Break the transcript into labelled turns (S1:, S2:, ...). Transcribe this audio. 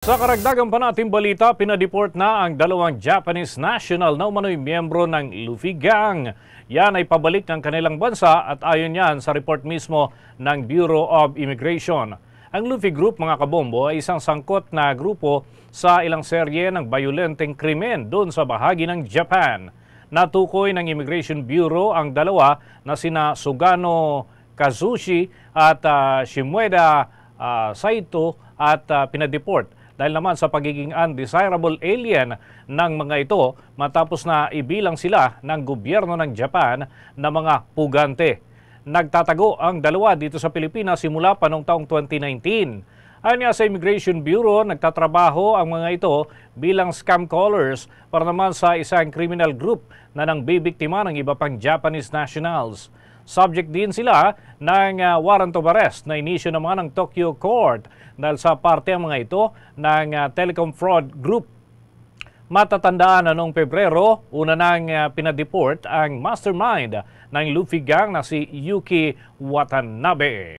S1: Sa karagdagang pa nating balita, pinadeport na ang dalawang Japanese national na umano'y miyembro ng Luffy Gang. Yan ay pabalik ng kanilang bansa at ayon yan sa report mismo ng Bureau of Immigration. Ang Luffy Group, mga kabombo, ay isang sangkot na grupo sa ilang serye ng bayolenteng krimen doon sa bahagi ng Japan. Natukoy ng Immigration Bureau ang dalawa na sina Sugano Kazushi at Shimoeda Saito at pinadeport dahil naman sa pagiging undesirable alien ng mga ito matapos na ibilang sila ng gobyerno ng Japan na mga pugante. Nagtatago ang dalawa dito sa Pilipinas simula pa noong taong 2019. Ayon nga sa Immigration Bureau, nagtatrabaho ang mga ito bilang scam callers para naman sa isang criminal group na nang bibiktima ng iba pang Japanese nationals. Subject din sila ng warrant of arrest na inisyu naman ng Tokyo Court dahil sa parte ang mga ito ng telecom fraud group. Matatandaan na noong Pebrero, una nang pinadeport ang mastermind ng Luffy Gang na si Yuki Watanabe.